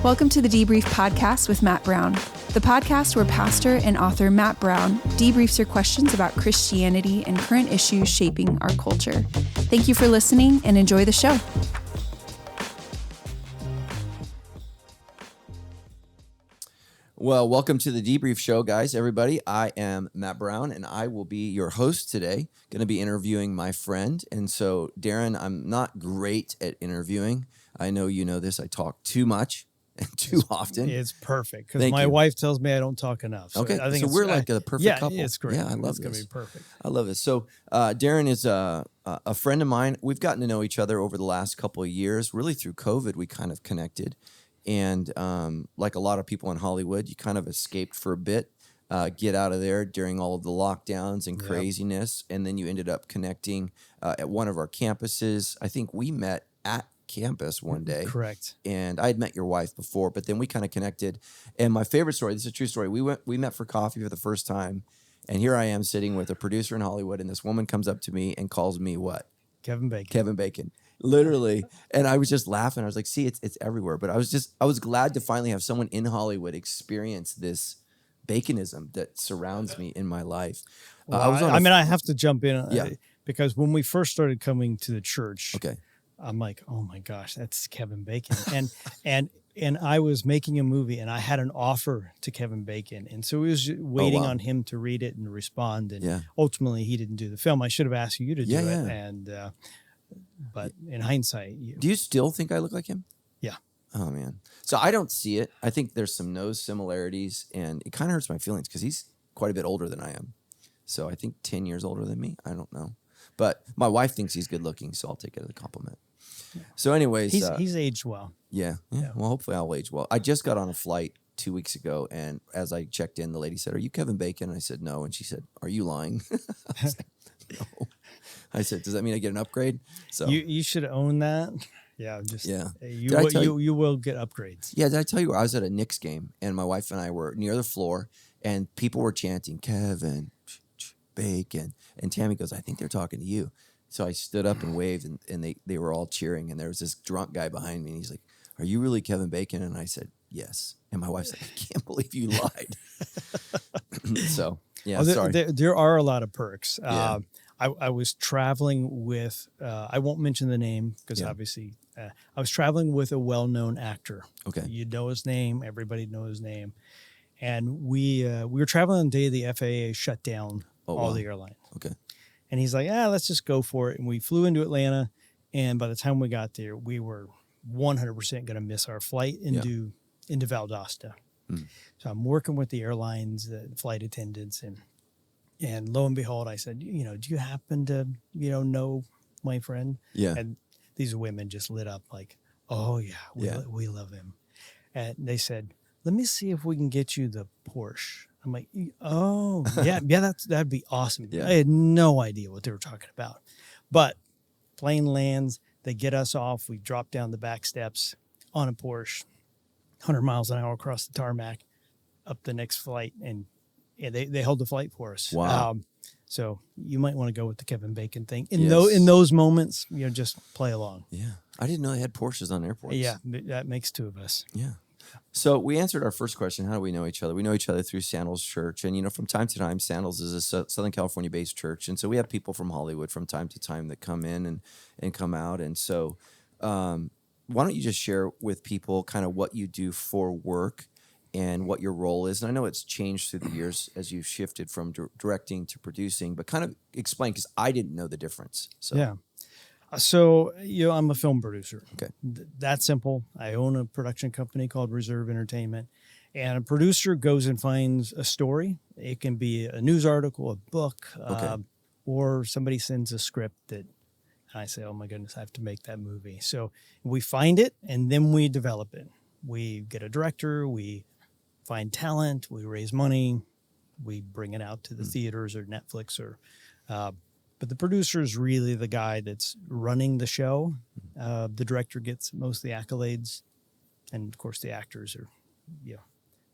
Welcome to the Debrief Podcast with Matt Brown, the podcast where pastor and author Matt Brown debriefs your questions about Christianity and current issues shaping our culture. Thank you for listening and enjoy the show. Well, welcome to the Debrief Show, guys, everybody. I am Matt Brown, and I will be your host today. Going to be interviewing my friend. And so, Darren, I'm not great at interviewing. I know you know this. I talk too much and too often. It's perfect because my wife tells me I don't talk enough. So okay, I think we're like a perfect couple. Yeah, it's great. Yeah, I love it's this. It's going to be perfect. I love it. So Darren is a friend of mine. We've gotten to know each other over the last couple of years. Really through COVID, we kind of connected. And like a lot of people in Hollywood, you kind of escaped for a bit, get out of there during all of the lockdowns and craziness. And then you ended up connecting at one of our campuses. I think we met at campus one day. Correct. And I had met your wife before, but then we kind of connected. And my favorite story, this is a true story. We met for coffee for the first time. And here I am sitting with a producer in Hollywood. And this woman comes up to me and calls me what? Kevin Bacon. Kevin Bacon. Literally. And I was just laughing. I was like, see, it's everywhere. But I was glad to finally have someone in Hollywood experience this baconism that surrounds me in my life. Well, I have to jump in because when we first started coming to the church, I'm like, oh my gosh, that's Kevin Bacon. And I was making a movie and I had an offer to Kevin Bacon. And so we was waiting on him to read it and respond. And ultimately he didn't do the film. I should have asked you to do it. And, but in hindsight, do you still think I look like him? Yeah. Oh man. So I don't see it. I think there's some nose similarities and it kind of hurts my feelings because he's quite a bit older than I am. So I think 10 years older than me. I don't know. But my wife thinks he's good looking, so I'll take it as a compliment. Yeah. So anyways. He's aged well. Yeah. Well, hopefully I'll age well. I just got on a flight 2 weeks ago, and as I checked in, the lady said, "Are you Kevin Bacon?" And I said, "No." And she said, "Are you lying?" I was like, "No." I said, "Does that mean I get an upgrade?" So you should own that. Yeah. You will get upgrades. Yeah. Did I tell you I was at a Knicks game, and my wife and I were near the floor, and people were chanting, "Kevin Bacon." And Tammy goes, "I think they're talking to you." So I stood up and waved, and they were all cheering. And there was this drunk guy behind me, and he's like, "Are you really Kevin Bacon?" And I said, "Yes." And my wife's like, "I can't believe you lied." So, yeah, sorry. There are a lot of perks. Yeah. I was traveling with, I won't mention the name because obviously I was traveling with a well-known actor. Okay. You know his name. Everybody knows his name. And we were traveling on the day the FAA shut down all the airlines. Okay. And he's like, let's just go for it. And we flew into Atlanta. And by the time we got there, we were 100% going to miss our flight into Valdosta. Mm. So I'm working with the airlines, the flight attendants. And lo and behold, I said, do you happen to, know my friend? Yeah. And these women just lit up like, oh, yeah, we love him. And they said, let me see if we can get you the Porsche. I'm like, oh, yeah, that'd be awesome. Yeah. I had no idea what they were talking about. But plane lands, they get us off. We drop down the back steps on a Porsche, 100 miles an hour across the tarmac, up the next flight, and they held the flight for us. Wow. So you might want to go with the Kevin Bacon thing. In those moments, just play along. Yeah. I didn't know they had Porsches on airports. Yeah, that makes two of us. Yeah. So we answered our first question. How do we know each other? We know each other through Sandals Church. And, from time to time, Sandals is a Southern California-based church. And so we have people from Hollywood from time to time that come in and come out. And so why don't you just share with people kind of what you do for work and what your role is? And I know it's changed through the years as you've shifted from directing to producing, but kind of explain, because I didn't know the difference. So. Yeah. So, I'm a film producer. Okay. That's simple. I own a production company called Reserve Entertainment. And a producer goes and finds a story. It can be a news article, a book, or somebody sends a script that I say, oh my goodness, I have to make that movie. So we find it and then we develop it. We get a director, we find talent, we raise money, we bring it out to the theaters or Netflix or... But the producer is really the guy that's running the show. The director gets most of the accolades, and of course the actors are,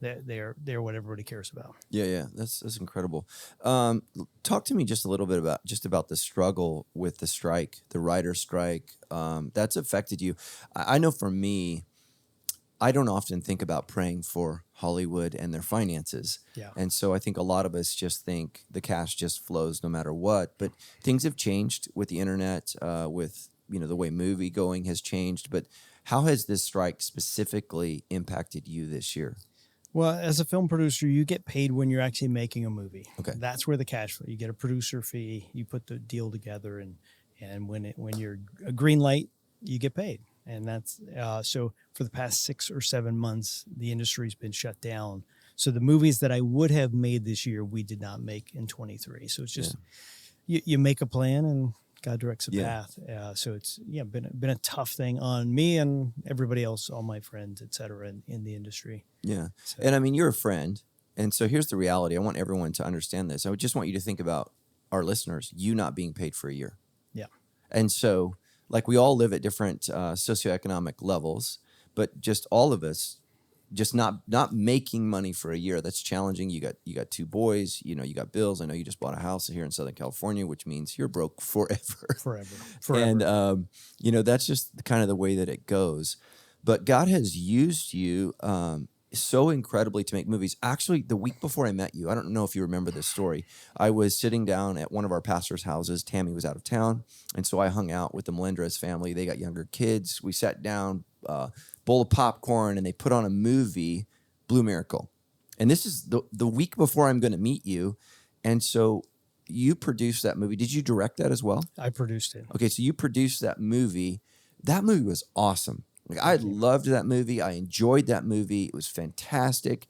they're what everybody cares about. Yeah, that's incredible. Talk to me just a little bit about the struggle with the strike, the writer's strike. That's affected you. I know for me, I don't often think about praying for Hollywood and their finances. Yeah. And so I think a lot of us just think the cash just flows no matter what. But things have changed with the internet, with the way movie going has changed. But how has this strike specifically impacted you this year? Well, as a film producer, you get paid when you're actually making a movie. Okay. That's where the cash flow. You get a producer fee. You put the deal together, and when you're a green light, you get paid. And that's so for the past 6 or 7 months, the industry's been shut down. So the movies that I would have made this year, we did not make in 23. So it's just you make a plan and God directs a path. So it's been a tough thing on me and everybody else, all my friends, et cetera, in the industry. Yeah. So. And I mean, you're a friend. And so here's the reality. I want everyone to understand this. I would just want you to think about our listeners, you not being paid for a year. Yeah. And so like we all live at different socioeconomic levels, but just all of us just not making money for a year. That's challenging. You got 2 boys, you got bills. I know you just bought a house here in Southern California, which means you're broke forever. Forever. And, that's just kind of the way that it goes. But God has used you so incredibly to make movies. Actually, the week before I met you, I don't know if you remember this story, I was sitting down at one of our pastor's houses. Tammy was out of town, and so I hung out with the Melendrez family. They got younger kids. We sat down, bowl of popcorn, and they put on a movie, Blue Miracle. And this is the week before I'm going to meet you. And so you produced that movie. Did you direct that as well? I produced it. Okay, so you produced that movie. That movie was awesome. Like, I loved that movie. I enjoyed that movie. It was fantastic.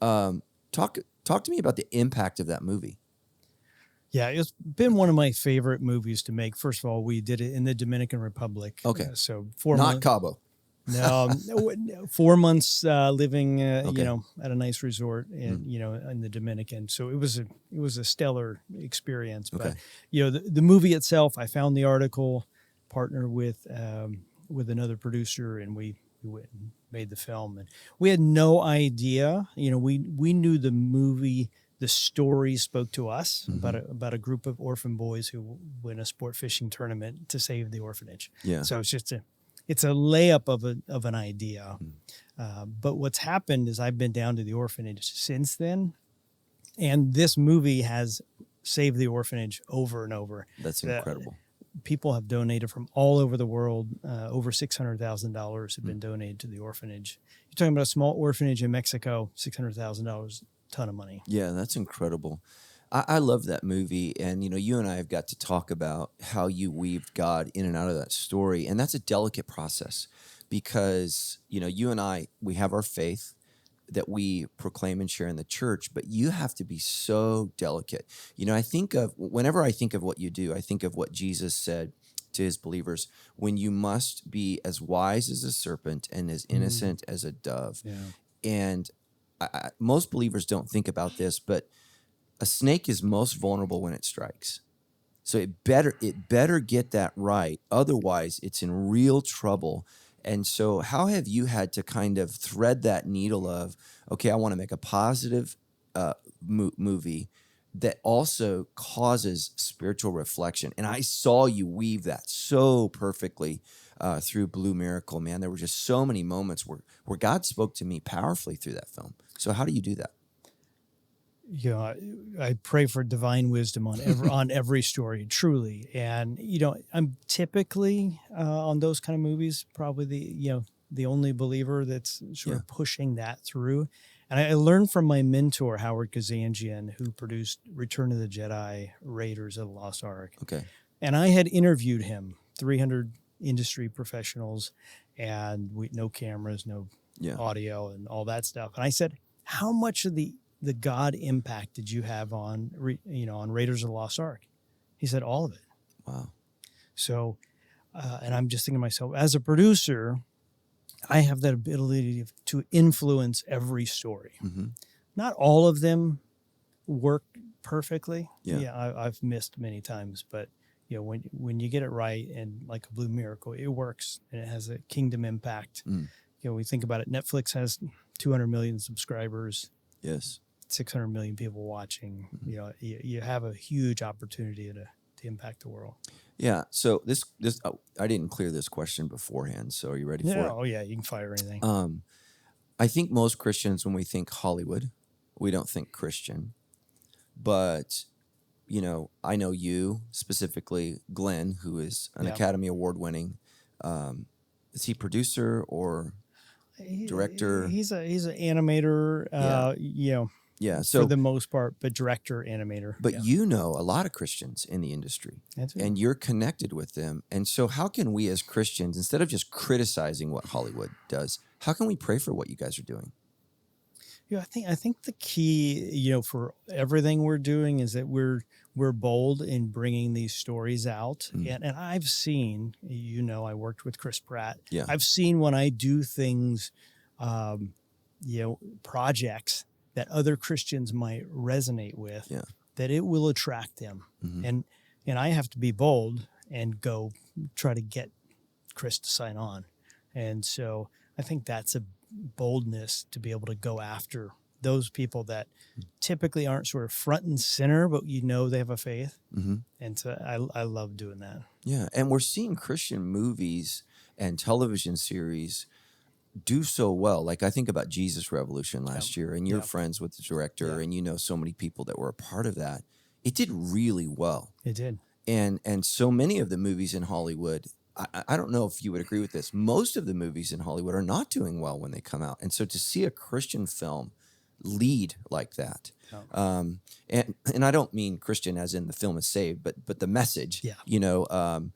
Talk to me about the impact of that movie. Yeah, it's been one of my favorite movies to make. First of all, we did it in the Dominican Republic. Okay. So Not Cabo. No, 4 months living, at a nice resort in the Dominican. So it was a stellar experience. But the movie itself, I found the article, partnered with another producer, and we went and made the film. And we had no idea. We knew the movie. The story spoke to us about a group of orphan boys who win a sport fishing tournament to save the orphanage. Yeah. So it's a layup of an idea. But what's happened is I've been down to the orphanage since then, and this movie has saved the orphanage over and over. That's incredible. People have donated from all over the world. Over $600,000 have been donated to the orphanage. You're talking about a small orphanage in Mexico, $600,000, ton of money. Yeah, that's incredible. I love that movie, and you and I have got to talk about how you weaved God in and out of that story, and that's a delicate process because you and I, we have our faith that we proclaim and share in the church, but you have to be so delicate. Whenever I think of what you do, I think of what Jesus said to his believers: when you must be as wise as a serpent and as innocent as a dove. Yeah. And most believers don't think about this, but a snake is most vulnerable when it strikes. So it better get that right. Otherwise, it's in real trouble. And so how have you had to kind of thread that needle of, okay, I want to make a positive movie that also causes spiritual reflection? And I saw you weave that so perfectly through Blue Miracle, man. There were just so many moments where God spoke to me powerfully through that film. So how do you do that? I pray for divine wisdom on every story, truly. And I'm typically on those kind of movies probably the only believer that's sort of pushing that through. And I learned from my mentor Howard Kazanjian, who produced Return of the Jedi, Raiders of the Lost Ark. Okay. And I had interviewed him, 300 industry professionals, and no cameras, no audio, and all that stuff. And I said, how much of the God impact did you have on Raiders of the Lost Ark? He said, all of it. Wow. So, and I'm just thinking to myself, as a producer, I have that ability to influence every story. Mm-hmm. Not all of them work perfectly. Yeah, I've missed many times, but when you get it right, and like a Blue Miracle, it works and it has a kingdom impact. We think about it. Netflix has 200 million subscribers. Yes. 600 million people watching. You have a huge opportunity to impact the world. Yeah. So this I didn't clear this question beforehand. So are you ready for it? Oh yeah, you can fire anything. I think most Christians, when we think Hollywood, we don't think Christian. But, I know you, specifically Glenn, who is an Academy Award winning, is he producer or director? He's an animator, So for the most part, but director, animator. But you know a lot of Christians in the industry. That's right. And you're connected with them. And so how can we as Christians, instead of just criticizing what Hollywood does, how can we pray for what you guys are doing? I think the key, for everything we're doing is that we're bold in bringing these stories out. And I've seen, I worked with Chris Pratt. Yeah. I've seen when I do things, projects that other Christians might resonate with, that it will attract them. And I have to be bold and go try to get Chris to sign on. And so I think that's a boldness to be able to go after those people that typically aren't sort of front and center, but they have a faith. And so I love doing that. Yeah. And we're seeing Christian movies and television series do so well. Like I think about Jesus Revolution last year, and you're friends with the director, and so many people that were a part of that. It did really well. It did. And so many of the movies in Hollywood, I don't know if you would agree with this, most of the movies in Hollywood are not doing well when they come out. And so to see a Christian film lead like that, and I don't mean Christian as in the film is saved, but the message, the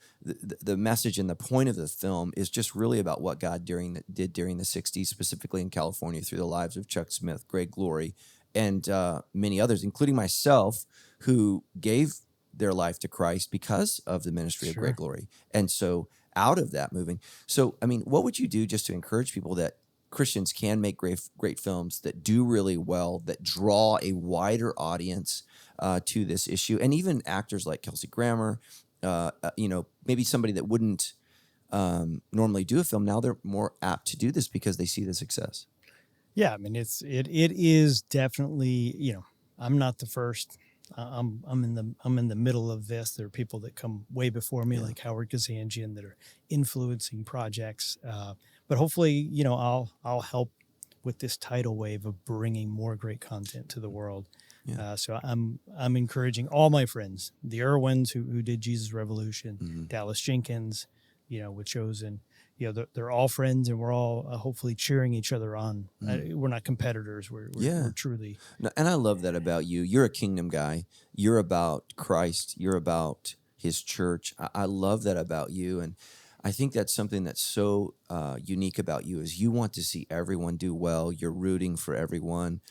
message and the point of the film is just really about what God did during the 60s, specifically in California, through the lives of Chuck Smith, Greg Glory, and many others, including myself, who gave their life to Christ because of the ministry of Greg Glory. And so out of that moving. So, what would you do just to encourage people that Christians can make great films that do really well, that draw a wider audience to this issue, and even actors like Kelsey Grammer, maybe somebody that wouldn't normally do a film, now they're more apt to do this because they see the success. Yeah, it is definitely, I'm not the first. I'm in the middle of this. There are people that come way before me, like Howard Kazanjian, that are influencing projects. But hopefully, I'll help with this tidal wave of bringing more great content to the world. Yeah. So I'm encouraging all my friends, the Irwins who did Jesus Revolution, Dallas Jenkins, with Chosen. They're all friends, and we're all hopefully cheering each other on. We're not competitors. We're truly. No, and I love that about you. You're a kingdom guy. You're about Christ. You're about his church. I love that about you. And I think that's something that's so unique about you is you want to see everyone do well. You're rooting for everyone.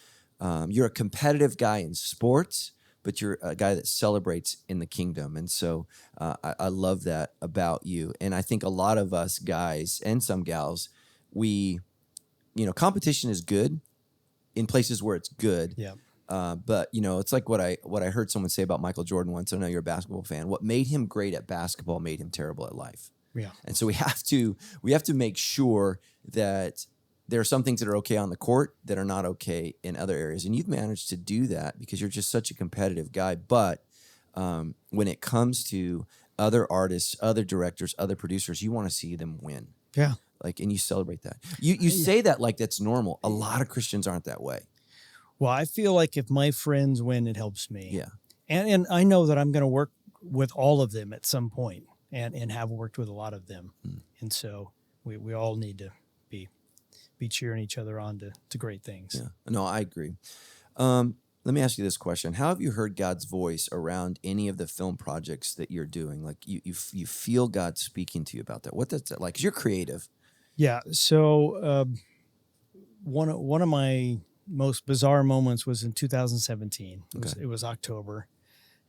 You're a competitive guy in sports, but you're a guy that celebrates in the kingdom. And so I love that about you. And I think a lot of us guys and some gals, competition is good in places where it's good. Yeah. But it's like what I heard someone say about Michael Jordan once. I know you're a basketball fan. What made him great at basketball made him terrible at life. Yeah. And so we have to make sure that there are some things that are okay on the court that are not okay in other areas. And you've managed to do that because you're just such a competitive guy. But when it comes to other artists, other directors, other producers, you want to see them win. Yeah. And you celebrate that. You say that like that's normal. A lot of Christians aren't that way. Well, I feel like if my friends win, it helps me. Yeah. And I know that I'm going to work with all of them at some point and have worked with a lot of them. And so we all need to be cheering each other on to great things. Yeah. No, I agree. Let me ask you this question. How have you heard God's voice around any of the film projects that you're doing? Like you feel God speaking to you about that. What that's like? 'Cause you're creative. Yeah. So one of my most bizarre moments was in 2017. It was October,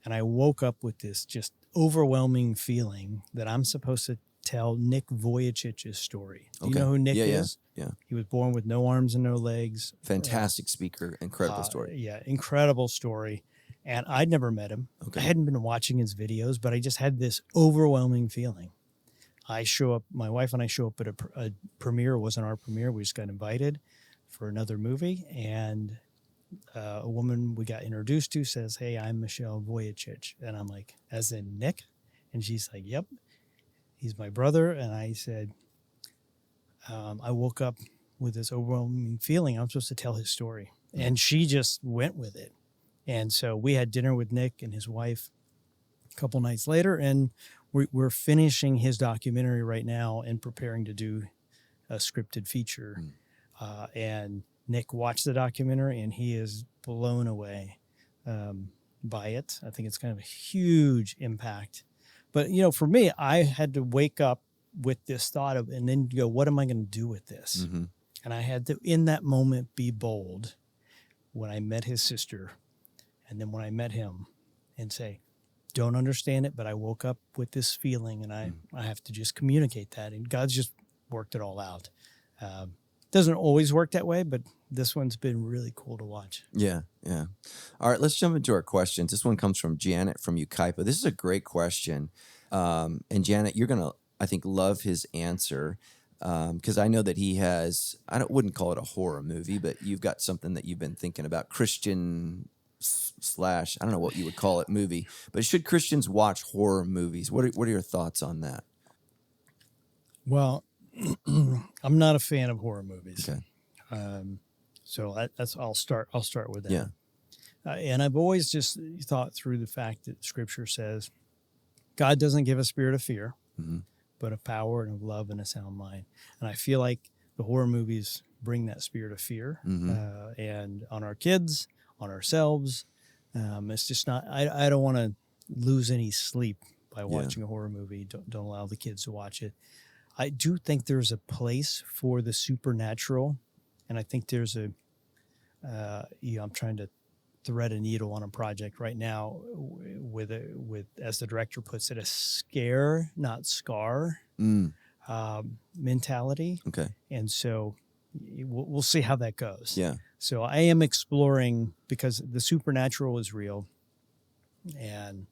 and I woke up with this just overwhelming feeling that I'm supposed to tell Nick Vujicic's story. Do you know who Nick is? Yeah. He was born with no arms and no legs. Fantastic speaker. Incredible story. Yeah, incredible story. And I'd never met him. Okay. I hadn't been watching his videos, but I just had this overwhelming feeling. I show up, my wife and I show up at a premiere. It wasn't our premiere. We just got invited for another movie. And a woman we got introduced to says, "Hey, I'm Michelle Vujicic." And I'm like, "As in Nick?" And she's like, "Yep, he's my brother." And I said, I woke up with this overwhelming feeling. I'm supposed to tell his story. And she just went with it. And so we had dinner with Nick and his wife a couple nights later, and we're finishing his documentary right now and preparing to do a scripted feature. And Nick watched the documentary, and he is blown away by it. I think it's kind of a huge impact. But, you know, for me, I had to wake up with this thought of, and then go, what am I going to do with this? Mm-hmm. And I had to, in that moment, be bold when I met his sister, and then when I met him, and say, don't understand it, but I woke up with this feeling, and I have to just communicate that. And God's just worked it all out. Doesn't always work that way, but this one's been really cool to watch. Yeah, yeah. All right, let's jump into our questions. This one comes from Janet from Yucaipa. This is a great question. And Janet, you're going to, I think, love his answer, because I know that he has, wouldn't call it a horror movie, but you've got something that you've been thinking about, Christian slash, I don't know what you would call it, movie. But should Christians watch horror movies? What are your thoughts on that? Well, I'm not a fan of horror movies. Okay. So I'll start with that. Yeah. And I've always just thought through the fact that Scripture says God doesn't give a spirit of fear, but of power and of love and a sound mind. And I feel like the horror movies bring that spirit of fear, and on our kids, on ourselves. It's just not. I don't want to lose any sleep by watching a horror movie. Don't allow the kids to watch it. I do think there's a place for the supernatural, and I think there's I'm trying to thread a needle on a project right now with as the director puts it, a scare, not scar mentality. Okay. And so we'll see how that goes. Yeah. So I am exploring, because the supernatural is real, and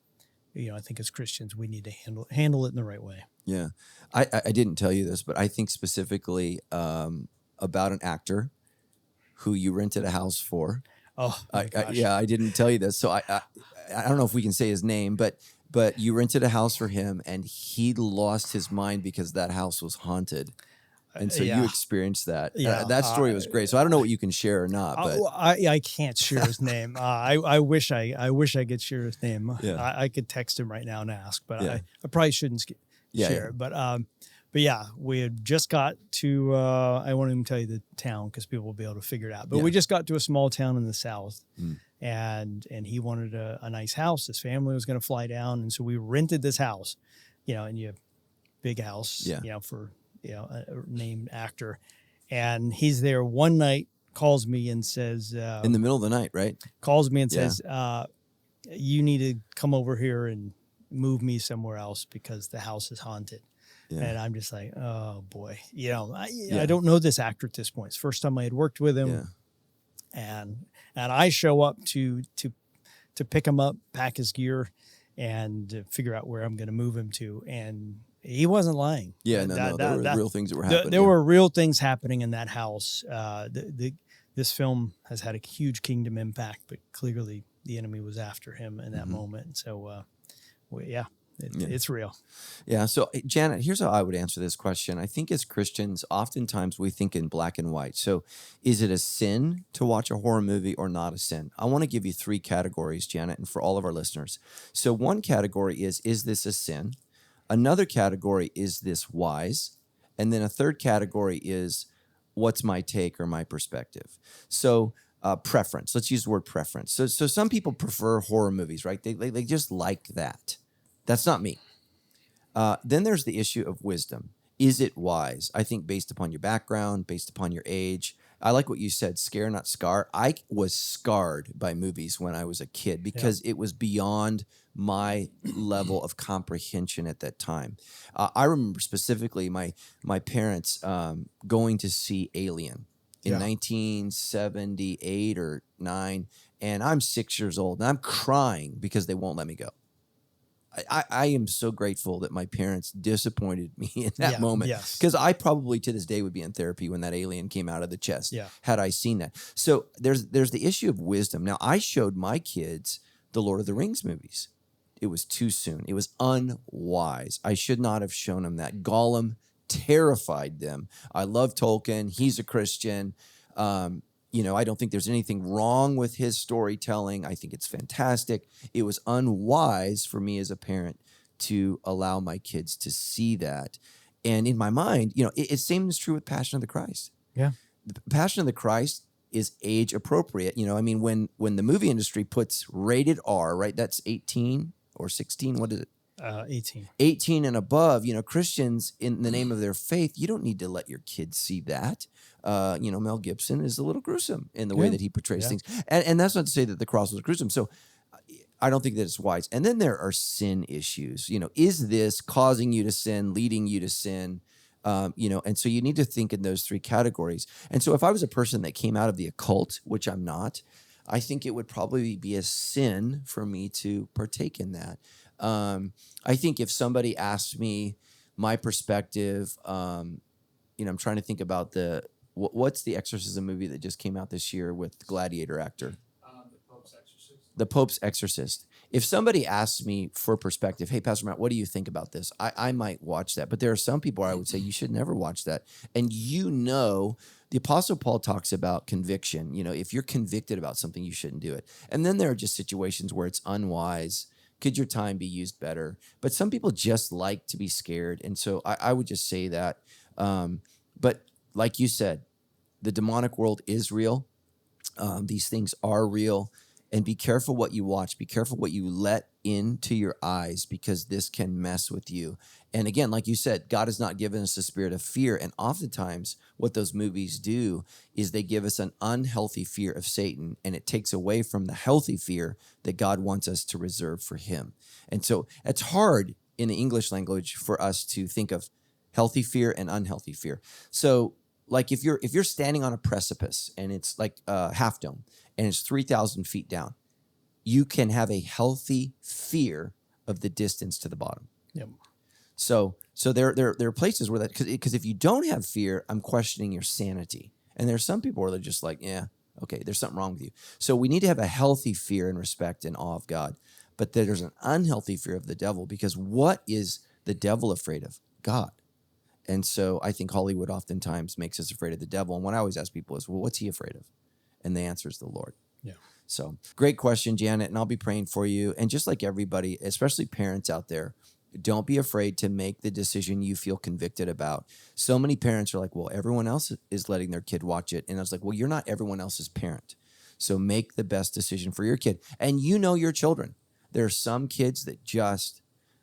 I think as Christians we need to handle it in the right way. Yeah. I didn't tell you this, but I think specifically about an actor who you rented a house for. Oh, my gosh. I didn't tell you this. So I don't know if we can say his name, but you rented a house for him, and he lost his mind because that house was haunted. And so you experienced that. Yeah. That story was great. So I don't know what you can share or not. But I can't share his name. I wish I could share his name. Yeah. I could text him right now and ask, but Yeah. I probably shouldn't share it. But yeah, we had just got to, I won't even tell you the town because people will be able to figure it out. But we just got to a small town in the south, and he wanted a nice house. His family was going to fly down. And so we rented this house, and you have big house, for, a named actor. And he's there one night, calls me and says, in the middle of the night, right? Calls me and says, you need to come over here and move me somewhere else because the house is haunted. Yeah. And I'm just like, oh boy, I don't know this actor at this point. It's the first time I had worked with him, and I show up to pick him up, pack his gear, and figure out where I'm going to move him to. And he wasn't lying. Yeah, there were real things that were happening. There were real things happening in that house. This film has had a huge kingdom impact, but clearly the enemy was after him in that moment. So, it's real. Yeah. So, Janet, here's how I would answer this question. I think as Christians, oftentimes we think in black and white. So is it a sin to watch a horror movie or not a sin? I want to give you 3 categories, Janet, and for all of our listeners. So one category is this a sin? Another category, is this wise? And then a third category is, what's my take or my perspective? So preference. Let's use the word preference. So some people prefer horror movies, right? They just like that. That's not me. Then there's the issue of wisdom. Is it wise? I think based upon your background, based upon your age. I like what you said, scare, not scar. I was scarred by movies when I was a kid because it was beyond my level of comprehension at that time. I remember specifically my parents going to see Alien in 1978 or 9, and I'm 6 years old, and I'm crying because they won't let me go. I am so grateful that my parents disappointed me in that moment, because I probably to this day would be in therapy when that alien came out of the chest had I seen that. So there's the issue of wisdom. Now, I showed my kids the Lord of the Rings movies. It was too soon. It was unwise. I should not have shown them that. Gollum terrified them. I love Tolkien. He's a Christian. I don't think there's anything wrong with his storytelling. I think it's fantastic. It was unwise for me as a parent to allow my kids to see that. And in my mind, it same is true with Passion of the Christ. Yeah. The Passion of the Christ is age appropriate. When the movie industry puts rated R, right? That's 18 or 16. What is it? 18. 18 and above, Christians in the name of their faith, you don't need to let your kids see that. Mel Gibson is a little gruesome in the way that he portrays things. And that's not to say that the cross was gruesome. So I don't think that it's wise. And then there are sin issues. Is this causing you to sin, leading you to sin? And so you need to think in those three categories. And so if I was a person that came out of the occult, which I'm not, I think it would probably be a sin for me to partake in that. I think if somebody asked me my perspective, I'm trying to think about what's the exorcism movie that just came out this year with the Gladiator actor? The Pope's Exorcist. If somebody asks me for perspective, hey, Pastor Matt, what do you think about this? I might watch that. But there are some people I would say you should never watch that. And the Apostle Paul talks about conviction. If you're convicted about something, you shouldn't do it. And then there are just situations where it's unwise. Could your time be used better? But some people just like to be scared. And so I would just say that. But like you said, the demonic world is real. These things are real. And be careful what you watch. Be careful what you let into your eyes, because this can mess with you. And again, like you said, God has not given us a spirit of fear. And oftentimes what those movies do is they give us an unhealthy fear of Satan, and it takes away from the healthy fear that God wants us to reserve for him. And so it's hard in the English language for us to think of healthy fear and unhealthy fear. So like if you're standing on a precipice and it's like Half Dome and it's 3,000 feet down, you can have a healthy fear of the distance to the bottom. Yep. So there are places where that, because if you don't have fear, I'm questioning your sanity. And there's some people where they're just like, yeah, okay, there's something wrong with you. So we need to have a healthy fear and respect and awe of God. But there's an unhealthy fear of the devil, because what is the devil afraid of? God. And so I think Hollywood oftentimes makes us afraid of the devil. And what I always ask people is, well, what's he afraid of? And the answer is the Lord. Yeah. So great question, Janet, and I'll be praying for you. And just like everybody, especially parents out there, don't be afraid to make the decision you feel convicted about. So many parents are like, well, everyone else is letting their kid watch it. And I was like, well, you're not everyone else's parent. So make the best decision for your kid. And your children. There are some kids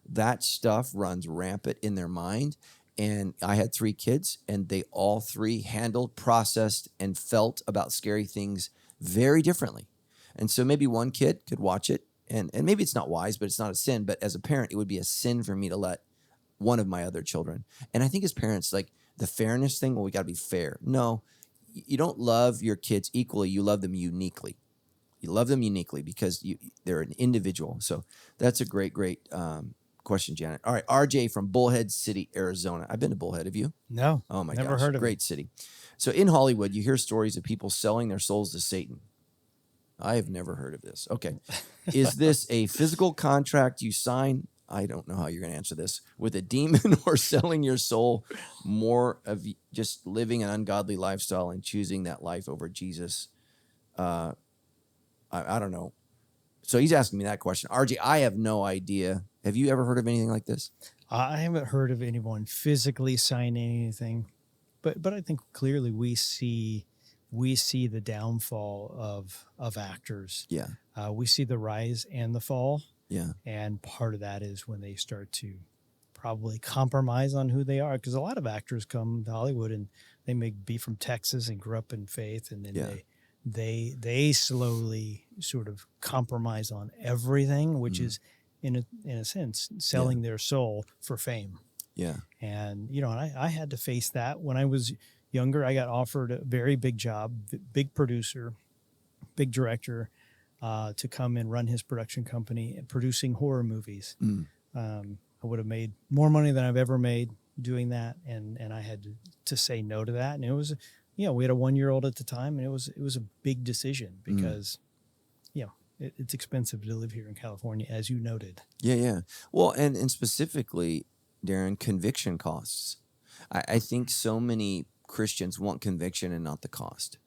that stuff runs rampant in their mind. And I had 3 kids, and they all 3 handled, processed, and felt about scary things very differently. And so maybe one kid could watch it, and maybe it's not wise, but it's not a sin. But as a parent, it would be a sin for me to let one of my other children. And I think as parents, like the fairness thing, well, we got to be fair. No, you don't love your kids equally. You love them uniquely. You love them uniquely because they're an individual. So that's a great question, Janet. All right, RJ from Bullhead City, Arizona. I've been to Bullhead. Have you? No. Oh my never gosh, heard of great it. city. So in Hollywood, you hear stories of people selling their souls to Satan. I have never heard of this. Okay. Is this a physical contract you sign? I don't know how you're going to answer this. With a demon, or selling your soul, more of just living an ungodly lifestyle and choosing that life over Jesus? I don't know. So he's asking me that question. RJ, I have no idea. Have you ever heard of anything like this? I haven't heard of anyone physically signing anything, but I think clearly we see the downfall of actors. Yeah. We see the rise and the fall. Yeah. And part of that is when they start to probably compromise on who they are, because a lot of actors come to Hollywood and they may be from Texas and grew up in faith, and then they slowly sort of compromise on everything, which is in a sense selling their soul for fame. Yeah. And and I had to face that when I was younger. I got offered a very big job, big producer, big director, to come and run his production company and producing horror movies. I would have made more money than I've ever made doing that, and I had to say no to that. And it was, we had a 1-year-old at the time, and it was a big decision because, it's expensive to live here in California, as you noted. Yeah. Well, and specifically, Darren, conviction costs. I think so many Christians want conviction and not the cost.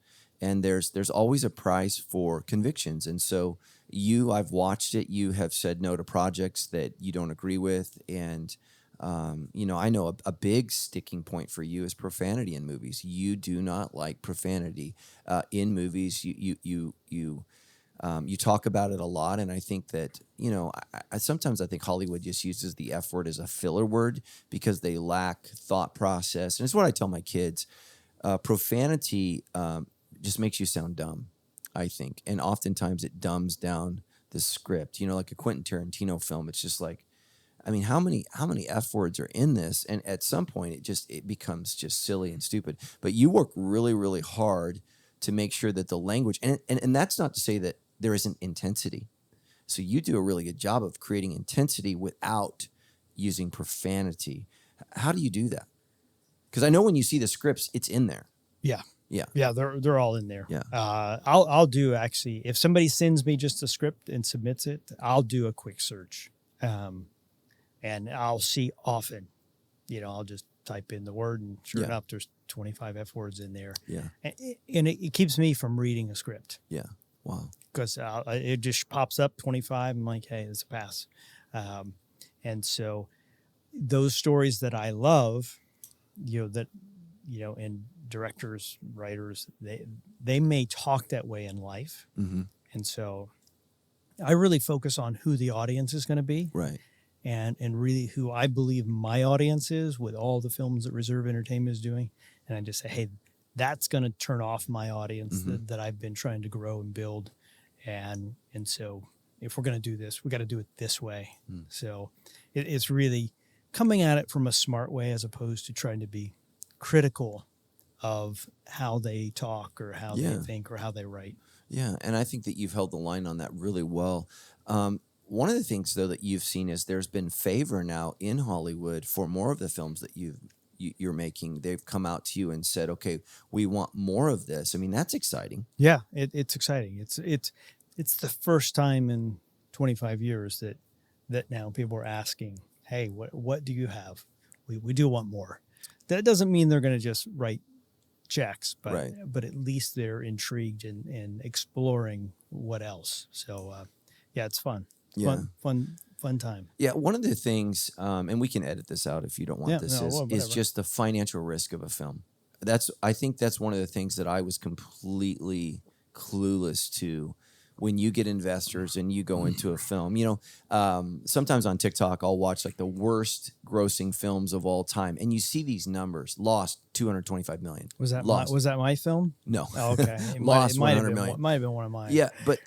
And there's always a price for convictions. And so I've watched it. You have said no to projects that you don't agree with. And, I know a big sticking point for you is profanity in movies. You do not like profanity in movies. You talk about it a lot, and I think that, sometimes I think Hollywood just uses the F word as a filler word because they lack thought process. And it's what I tell my kids. Profanity just makes you sound dumb, I think. And oftentimes it dumbs down the script. Like a Quentin Tarantino film, it's just like, how many F words are in this? And at some point it becomes just silly and stupid. But you work really, really hard to make sure that the language, and that's not to say that there isn't intensity. So you do a really good job of creating intensity without using profanity. How do you do that? Because I know when you see the scripts, it's in there. Yeah. Yeah. Yeah, they're all in there. Yeah. I'll do, actually, if somebody sends me just a script and submits it, I'll do a quick search. And I'll see often, I'll just type in the word, and sure enough, there's 25 F words in there. Yeah. And it keeps me from reading a script. Yeah. Wow. Because it just pops up 25. I'm like, hey, it's a pass. And so those stories that I love, and directors, writers, they may talk that way in life. Mm-hmm. And so I really focus on who the audience is going to be. Right. And really who I believe my audience is with all the films that Reserve Entertainment is doing. And I just say, hey, that's going to turn off my audience that I've been trying to grow and build. And so if we're going to do this, we got to do it this way. So it's really coming at it from a smart way as opposed to trying to be critical of how they talk or how they think or how they write. Yeah, and I think that you've held the line on that really well. One of the things, though, that you've seen is there's been favor now in Hollywood for more of the films that you're making. They've come out to you and said, okay, we want more of this. That's exciting. Yeah, it's exciting. It's the first time in 25 years that now people are asking, hey, what do you have? We do want more. That doesn't mean they're going to just write checks, but at least they're intrigued and exploring what else. So, it's fun. Yeah. Fun time. Yeah, one of the things, and we can edit this out if you don't want is just the financial risk of a film. I think that's one of the things that I was completely clueless to when you get investors and you go into a film. Sometimes on TikTok I'll watch like the worst grossing films of all time, and you see these numbers: lost $225 million. Was that my film? No. Oh, okay. Lost $100 million. It might have been one of mine. Yeah, but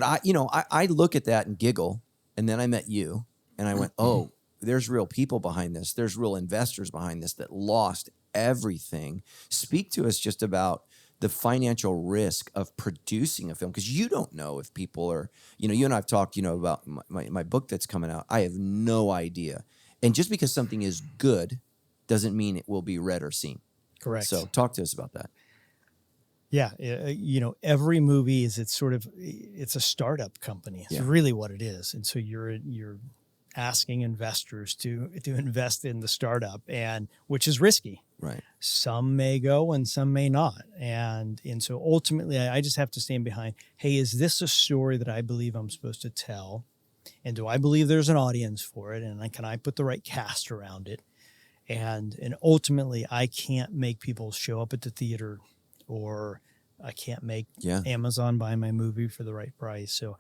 I look at that and giggle, and then I met you, and I went, oh, there's real people behind this. There's real investors behind this that lost everything. Speak to us just about the financial risk of producing a film, because you don't know if people are, you and I have talked, about my book that's coming out. I have no idea. And just because something is good doesn't mean it will be read or seen. Correct. So talk to us about that. Yeah, every movie it's a startup company. It's really what it is. And so you're asking investors to invest in the startup, and which is risky. Right. Some may go and some may not. And so ultimately I just have to stand behind, hey, is this a story that I believe I'm supposed to tell? And do I believe there's an audience for it? And can I put the right cast around it? And ultimately I can't make people show up at the theater, or I can't make Amazon buy my movie for the right price. So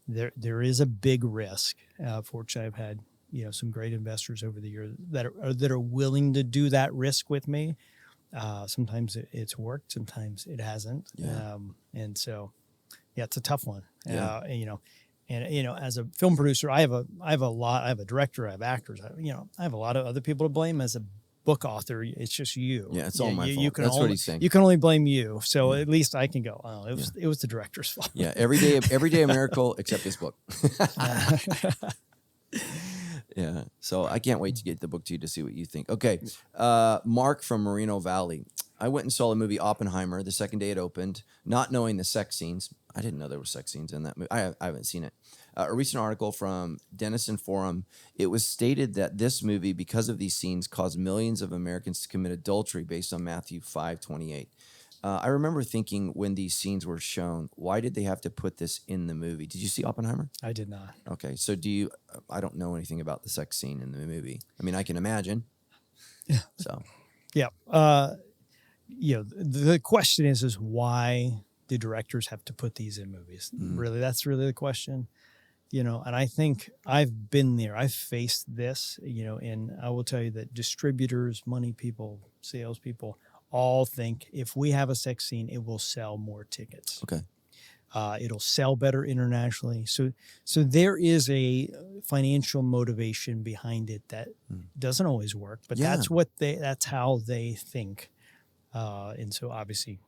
there is a big risk. Fortunately, I've had some great investors over the years that are willing to do that risk with me. Sometimes it's worked, sometimes it hasn't. Yeah. And so, it's a tough one. Yeah. And as a film producer, I have a director, I have actors. I have a lot of other people to blame. As a book author, it's just you. Yeah, it's all my fault. That's what he's saying. You can only blame you. So at least I can go, oh, it was the director's fault. Yeah, every day a miracle except this book. Yeah, so I can't wait to get the book to you to see what you think. Okay, Mark from Moreno Valley. I went and saw the movie Oppenheimer the second day it opened, not knowing the sex scenes. I didn't know there were sex scenes in that movie. I haven't seen it. A recent article from Denison Forum, it was stated that this movie, because of these scenes, caused millions of Americans to commit adultery based on Matthew 5:28. I remember thinking when these scenes were shown, why did they have to put this in the movie? Did you see Oppenheimer? I did not. Okay, so I don't know anything about the sex scene in the movie. I mean, I can imagine. Yeah. So. Yeah. The question is why do directors have to put these in movies? Really, that's really the question. And I think I've been there. I've faced this, and I will tell you that distributors, money people, salespeople all think if we have a sex scene, it will sell more tickets. Okay. It'll sell better internationally. So there is a financial motivation behind it that doesn't always work, but that's how they think. And so obviously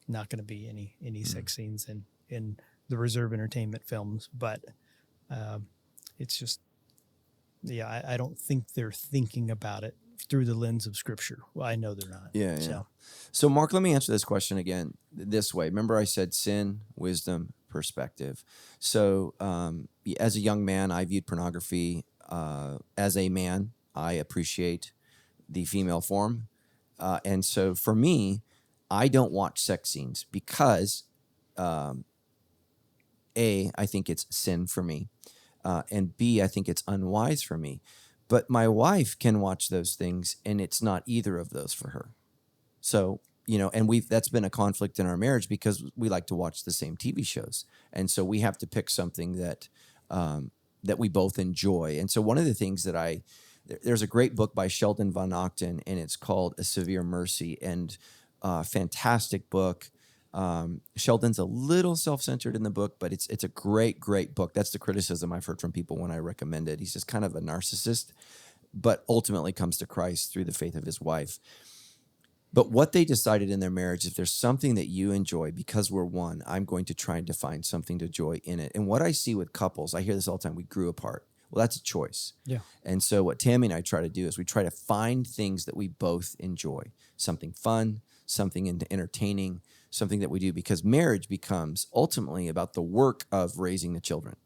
not going to be any sex scenes in the Reserve Entertainment films, but it's just, I don't think they're thinking about it through the lens of Scripture. Well, I know they're not. Yeah. So Mark, let me answer this question again this way. Remember I said sin, wisdom, perspective. So as a young man, I viewed pornography. As a man, I appreciate the female form. And so for me, I don't watch sex scenes because A, I think it's sin for me. And B, I think it's unwise for me. But my wife can watch those things, and it's not either of those for her. So, and that's been a conflict in our marriage because we like to watch the same TV shows. And so we have to pick something that we both enjoy. And so one of the things that there's a great book by Sheldon Van Ochten, and it's called A Severe Mercy, and fantastic book. Sheldon's a little self-centered in the book, but it's a great book. That's the criticism I've heard from people when I recommend it. He's just kind of a narcissist, but ultimately comes to Christ through the faith of his wife. But what they decided in their marriage, if there's something that you enjoy, because we're one, I'm going to try and define something to enjoy in it. And what I see with couples, I hear this all the time, we grew apart. Well, that's a choice. Yeah. And so what Tammy and I try to do is we try to find things that we both enjoy, something fun, something entertaining, something that we do, because marriage becomes ultimately about the work of raising the children.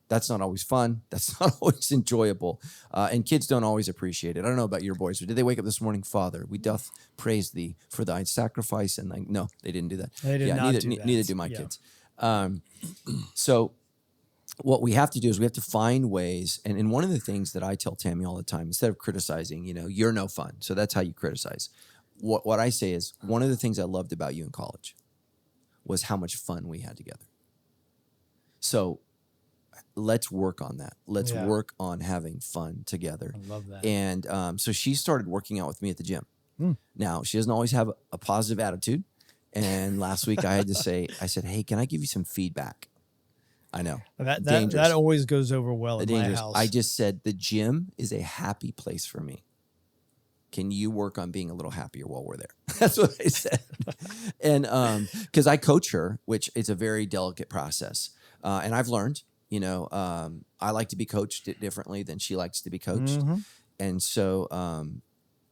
That's not always fun. That's not always enjoyable. And kids don't always appreciate it. I don't know about your boys, but did they wake up this morning, Father, we doth praise thee for thine sacrifice? And no, they didn't do that. They did not do that. Neither do my kids. So what we have to do is we have to find ways. And one of the things that I tell Tammy all the time, instead of criticizing, you're no fun. So that's how you criticize. What I say is, one of the things I loved about you in college was how much fun we had together. So let's work on that. Let's work on having fun together. I love that. And so she started working out with me at the gym. Now, she doesn't always have a positive attitude. And last week I said, hey, can I give you some feedback? I know. That always goes over well in my house. I just said, the gym is a happy place for me. Can you work on being a little happier while we're there? That's what I said. And because I coach her, which is a very delicate process. And I've learned, I like to be coached differently than she likes to be coached. Mm-hmm. And so,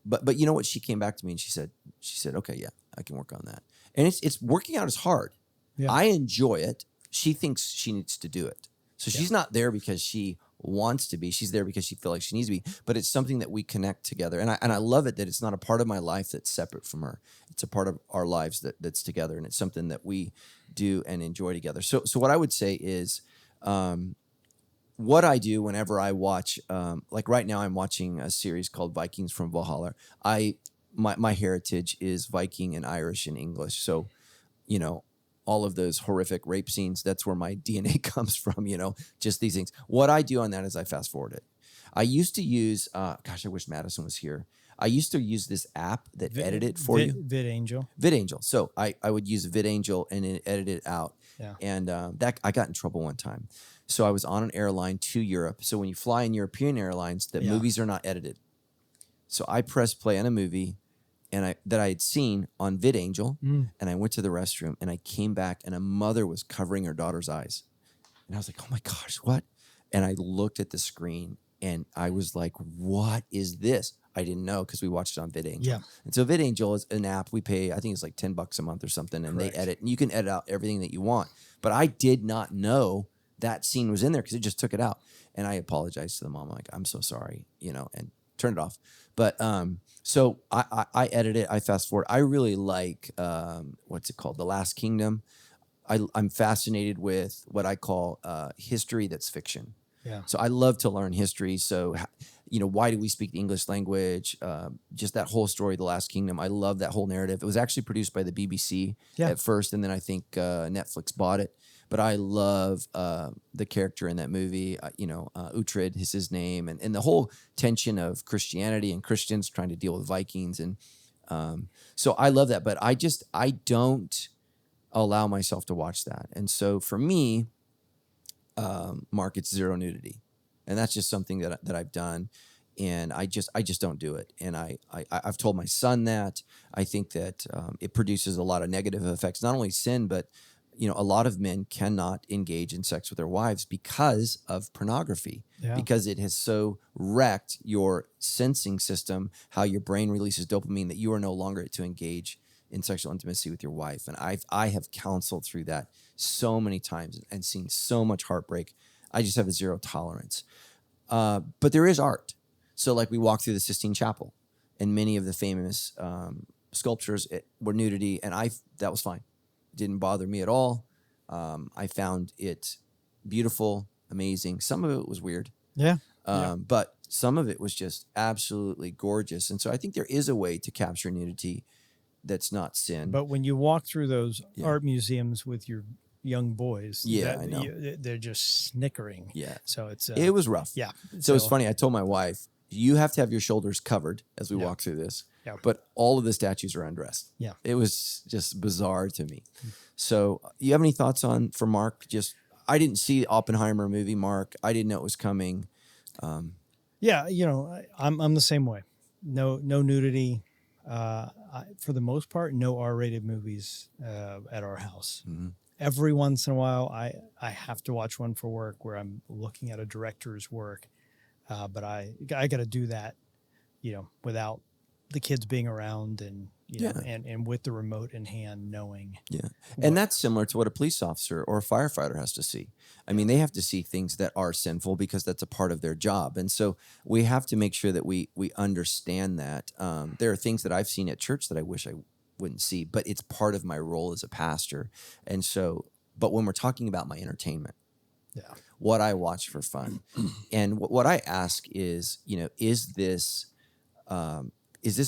but you know what? She came back to me and she said, okay, yeah, I can work on that. And it's working out is hard. Yeah. I enjoy it. She thinks she needs to do it. So she's not there because she wants to be. She's there because she feels like she needs to be. But it's something that we connect together. And I love it that it's not a part of my life that's separate from her. It's a part of our lives that's together. And it's something that we do and enjoy together. So what I would say is what I do whenever I watch, like right now I'm watching a series called Vikings from Valhalla. My heritage is Viking and Irish and English. So, all of those horrific rape scenes, that's where my DNA comes from, just these things. What I do on that is I fast forward it. I used to use, I wish Madison was here. I used to use this app that edited it for you. VidAngel. So I would use VidAngel and it edited it out. Yeah. And that I got in trouble one time. So I was on an airline to Europe. So when you fly in European airlines, the movies are not edited. So I pressed play on a movie that I had seen on VidAngel, and I went to the restroom, and I came back, and a mother was covering her daughter's eyes. And I was like, oh my gosh, what? And I looked at the screen, and I was like, what is this? I didn't know because we watched it on VidAngel. Yeah. And so VidAngel is an app we pay, I think it's like $10 a month or something, and Correct. They edit, and you can edit out everything that you want. But I did not know that scene was in there because it just took it out. And I apologized to the mom. I'm like, I'm so sorry, and turned it off. But so I edit it. I fast forward. I really like, what's it called? The Last Kingdom. I'm fascinated with what I call history that's fiction. Yeah. So I love to learn history. So, why do we speak the English language? Just that whole story, The Last Kingdom. I love that whole narrative. It was actually produced by the BBC at first, and then I think Netflix bought it. But I love the character in that movie. Uhtred is his name, and the whole tension of Christianity and Christians trying to deal with Vikings. And so I love that. But I don't allow myself to watch that. And so for me, Mark, it's zero nudity. And that's just something that I've done. And I just don't do it. And I've told my son that. I think that it produces a lot of negative effects, not only sin, but a lot of men cannot engage in sex with their wives because of pornography, because it has so wrecked your sensing system, how your brain releases dopamine, that you are no longer to engage in sexual intimacy with your wife. And I have counseled through that so many times and seen so much heartbreak. I just have a zero tolerance. But there is art. So like we walked through the Sistine Chapel, and many of the famous sculptures were nudity, and that was fine. It didn't bother me at all. I found it beautiful, amazing. Some of it was weird. But some of it was just absolutely gorgeous. And so I think there is a way to capture nudity that's not sin. But when you walk through those art museums with your young boys, I know. They're just snickering. So it was rough. So it's funny. I told my wife, you have to have your shoulders covered as we walk through this. But all of the statues are undressed. It was just bizarre to me. So you have any thoughts for Mark? I didn't see the Oppenheimer movie, Mark. I didn't know it was coming. I'm the same way. No nudity. For the most part, no R-rated movies at our house. Mm-hmm. Every once in a while, I have to watch one for work where I'm looking at a director's work, but I got to do that, without the kids being around and and with the remote in hand, knowing. And that's similar to what a police officer or a firefighter has to see. I mean, they have to see things that are sinful because that's a part of their job. And so we have to make sure that we understand that. There are things that I've seen at church that I wish I wouldn't see, but it's part of my role as a pastor. And so, but when we're talking about my entertainment, what I watch for fun, and what I ask is, is this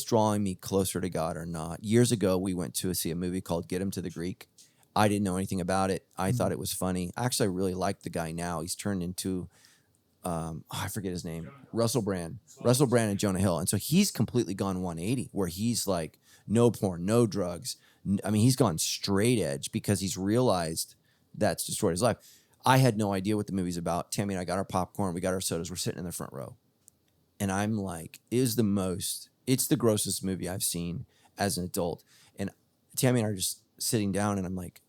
drawing me closer to God or not? Years ago, we went to see a movie called Get Him to the Greek. I didn't know anything about it. I thought it was funny. Actually, I really like the guy now. He's turned into, I forget his name, Russell Brand and Jonah Hill. And so he's completely gone 180, where he's like, no porn, no drugs. I mean, he's gone straight edge because he's realized that's destroyed his life. I had no idea what the movie's about. Tammy and I got our popcorn. We got our sodas. We're sitting in the front row. And I'm like, it's the grossest movie I've seen as an adult. And Tammy and I are just sitting down, and I'm like,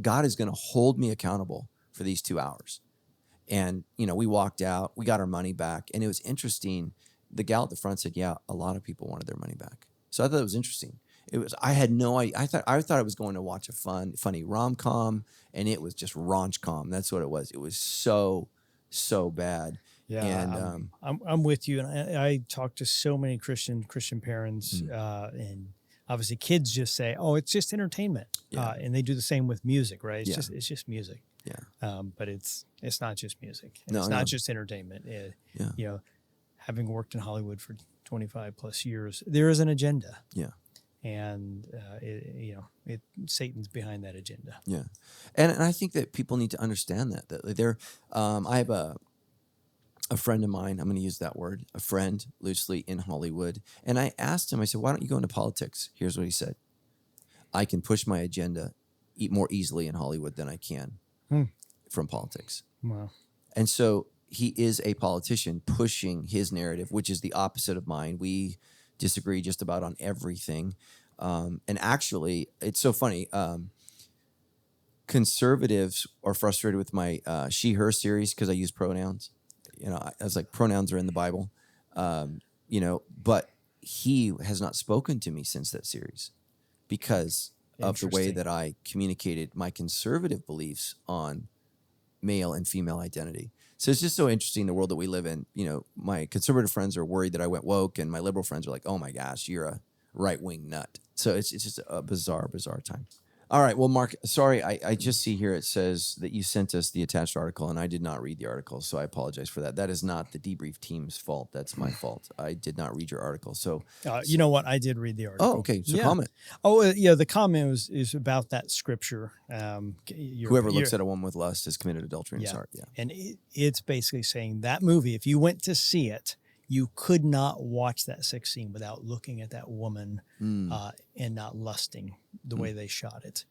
God is going to hold me accountable for these 2 hours. And, we walked out, we got our money back, and it was interesting. The gal at the front said, a lot of people wanted their money back. So I thought it was interesting. I had no idea. I thought I was going to watch a funny rom-com, and it was just raunch-com. That's what it was. It was so bad. And I'm with you, and I talk to so many Christian parents, and obviously kids just say, "Oh, it's just entertainment," and they do the same with music, right? It's just music. But it's not just music. And it's not just entertainment. Having worked in Hollywood for 25 plus years, there is an agenda. And Satan's behind that agenda. And I think that people need to understand that I have a friend of mine, I'm going to use that word, a friend loosely, in Hollywood. And I asked him, I said, why don't you go into politics? Here's what he said. I can push my agenda more easily in Hollywood than I can from politics. Wow. And so he is a politician pushing his narrative, which is the opposite of mine. We disagree just about on everything. And actually, it's so funny. Conservatives are frustrated with my she, her series because I use pronouns. I was like, pronouns are in the Bible, but he has not spoken to me since that series because of the way that I communicated my conservative beliefs on male and female identity. So it's just so interesting, the world that we live in. You know, my conservative friends are worried that I went woke, and my liberal friends are like, oh my gosh, you're a right-wing nut. So it's just a bizarre time. All right. Well, Mark, sorry, I just see here it says that you sent us the attached article, and I did not read the article, so I apologize for that. That is not the Debrief team's fault. That's my fault. I did not read your article. So you know what? I did read the article. Oh, okay. So comment. Oh, yeah. The comment is about that scripture. Whoever looks at a woman with lust has committed adultery in his heart. Yeah. And it's basically saying that movie, if you went to see it, you could not watch that sex scene without looking at that woman and not lusting the way they shot it.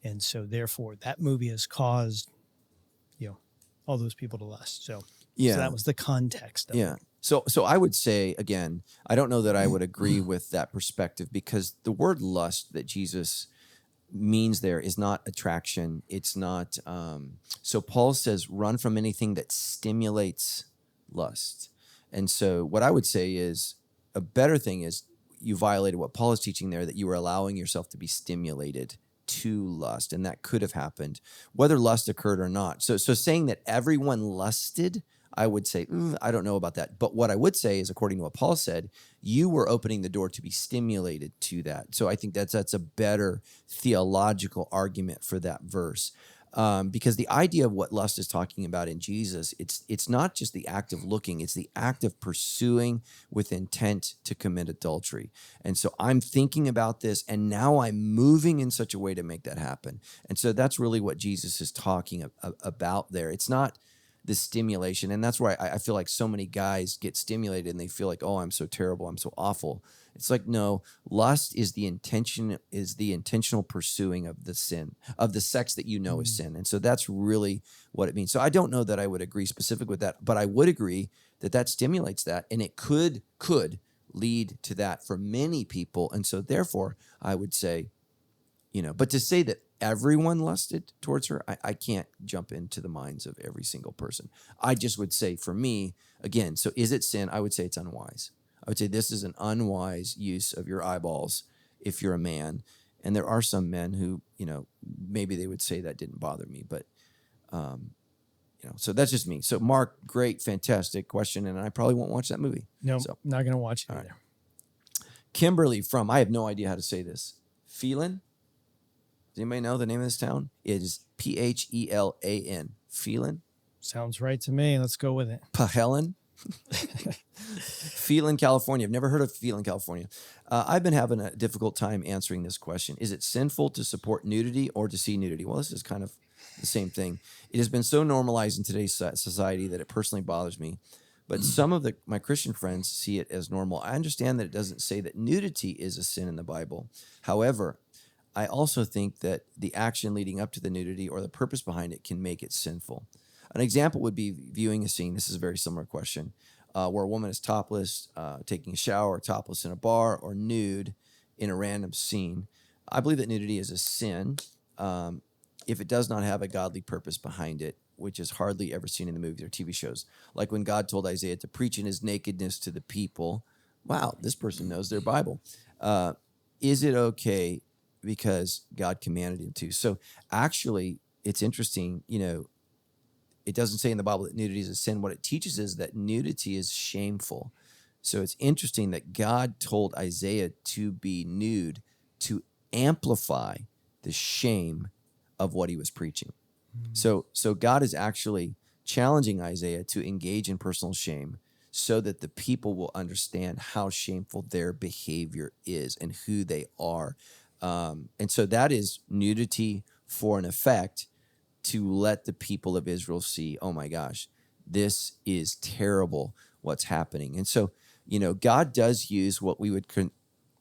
And so therefore that movie has caused, all those people to lust. So that was the context of it. So I would say, again, I don't know that I would agree with that perspective, because the word lust that Jesus means there is not attraction. It's not. So Paul says, run from anything that stimulates lust. And so what I would say is a better thing is you violated what Paul is teaching there, that you were allowing yourself to be stimulated to lust. And that could have happened whether lust occurred or not. So saying that everyone lusted, I would say, I don't know about that. But what I would say is, according to what Paul said, you were opening the door to be stimulated to that. So I think that's a better theological argument for that verse. Because the idea of what lust is talking about in Jesus, it's not just the act of looking, it's the act of pursuing with intent to commit adultery. And so I'm thinking about this, and now I'm moving in such a way to make that happen. And so that's really what Jesus is talking about there. It's not the stimulation. And that's where I feel like so many guys get stimulated and they feel like, oh, I'm so terrible, I'm so awful. It's like, no, lust is the intentional pursuing of the sin, of the sex that you know is sin. And so that's really what it means. So I don't know that I would agree specific with that, but I would agree that stimulates that, and it could lead to that for many people. And so therefore I would say, but to say that everyone lusted towards her, I can't jump into the minds of every single person. I just would say, for me, again, so is it sin? I would say it's unwise. I would say this is an unwise use of your eyeballs if you're a man. And there are some men who, maybe they would say that didn't bother me, but, so that's just me. So Mark, great, fantastic question. And I probably won't watch that movie. No, not going to watch it either. Right. Kimberly from, I have no idea how to say this, Phelan. Does anybody know the name of this town? It is Phelan. Phelan? Sounds right to me. Let's go with it. Phelan? Phelan, California. I've never heard of Phelan, California. I've been having a difficult time answering this question. Is it sinful to support nudity or to see nudity? Well, this is kind of the same thing. It has been so normalized in today's society that it personally bothers me. But some of my Christian friends see it as normal. I understand that it doesn't say that nudity is a sin in the Bible. However, I also think that the action leading up to the nudity or the purpose behind it can make it sinful. An example would be viewing a scene. This is a very similar question, where a woman is topless, taking a shower, topless in a bar, or nude in a random scene. I believe that nudity is a sin if it does not have a godly purpose behind it, which is hardly ever seen in the movies or TV shows. Like when God told Isaiah to preach in his nakedness to the people. Wow, this person knows their Bible. Is it okay because God commanded him to? So actually, it's interesting, it doesn't say in the Bible that nudity is a sin. What it teaches is that nudity is shameful. So it's interesting that God told Isaiah to be nude to amplify the shame of what he was preaching. So God is actually challenging Isaiah to engage in personal shame so that the people will understand how shameful their behavior is and who they are. And so that is nudity for an effect, to let the people of Israel see, oh my gosh, this is terrible what's happening. And so, God does use what we would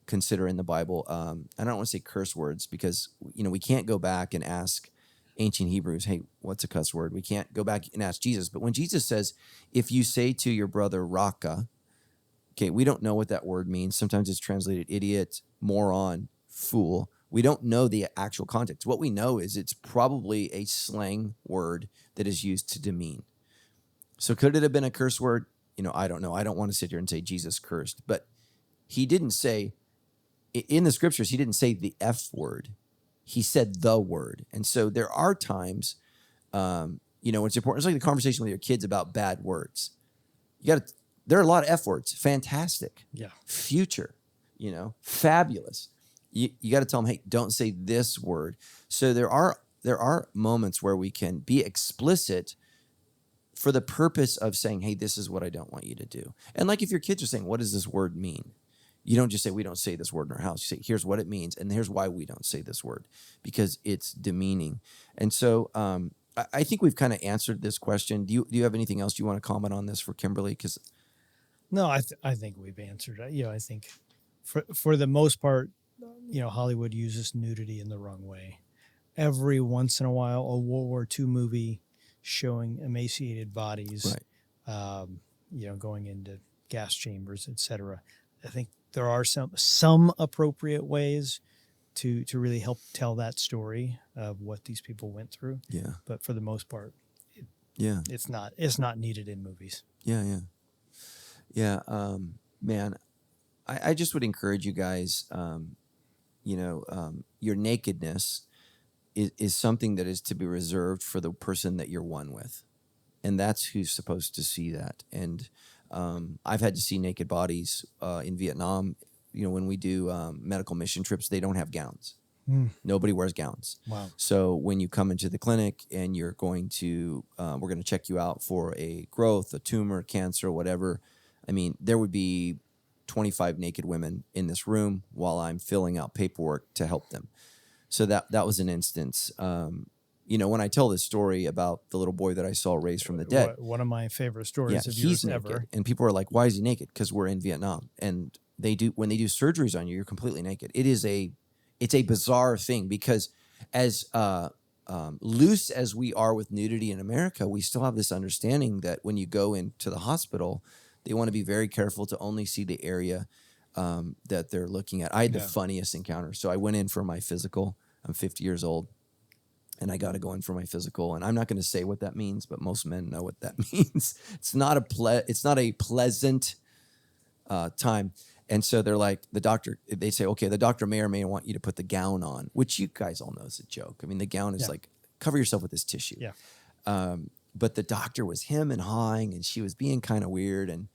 consider in the Bible. I don't want to say curse words because, we can't go back and ask ancient Hebrews, hey, what's a cuss word? We can't go back and ask Jesus. But when Jesus says, if you say to your brother, Raka, okay, we don't know what that word means. Sometimes it's translated idiot, moron, fool. We don't know the actual context. What we know is it's probably a slang word that is used to demean. So could it have been a curse word? I don't know. I don't want to sit here and say Jesus cursed. But he didn't say, in the scriptures, he didn't say the F word. he said the word. And so there are times, you know, it's important. It's like the conversation with your kids about bad words. There are a lot of F words. Fantastic. Yeah. Future, you know, fabulous. You got to tell them, hey, don't say this word. So there are moments where we can be explicit for the purpose of saying, hey, this is what I don't want you to do. And like if your kids are saying, what does this word mean? You don't just say, we don't say this word in our house. You say, here's what it means, and here's why we don't say this word, because it's demeaning. And so I think we've kind of answered this question. Do you have anything else you want to comment on this for Kimberly? Because no, I think we've answered it. You know, I think for the most part, you know, Hollywood uses nudity in the wrong way. Every once in a while, a World War II movie showing emaciated bodies, right. You know, going into gas chambers, etc. I think there are some appropriate ways to really help tell that story of what these people went through. Yeah. But for the most part, it's not needed in movies. Yeah. Man, I just would encourage you guys, you know, your nakedness is something that is to be reserved for the person that you're one with. And that's who's supposed to see that. And I've had to see naked bodies in Vietnam. You know, when we do medical mission trips, they don't have gowns. Nobody wears gowns. Wow. So when you come into the clinic and you're going to, we're going to check you out for a growth, a tumor, cancer, whatever. I mean, there would be 25 naked women in this room while I'm filling out paperwork to help them. So that was an instance. You know, when I tell this story about the little boy that I saw raised from the dead. One of my favorite stories of yours ever. And people are like, why is he naked? Because we're in Vietnam. And when they do surgeries on you, you're completely naked. It's a bizarre thing because as loose as we are with nudity in America, we still have this understanding that when you go into the hospital, they want to be very careful to only see the area that they're looking at. I had the funniest encounter. So I went in for my physical. I'm 50 years old. And I got to go in for my physical, and I'm not going to say what that means, but most men know what that means. It's not a pleasant time. And so they're like, they say, okay, the doctor may or may want you to put the gown on, which you guys all know is a joke. I mean, the gown is like, cover yourself with this tissue. Yeah. But the doctor was him and hawing, and she was being kind of weird. And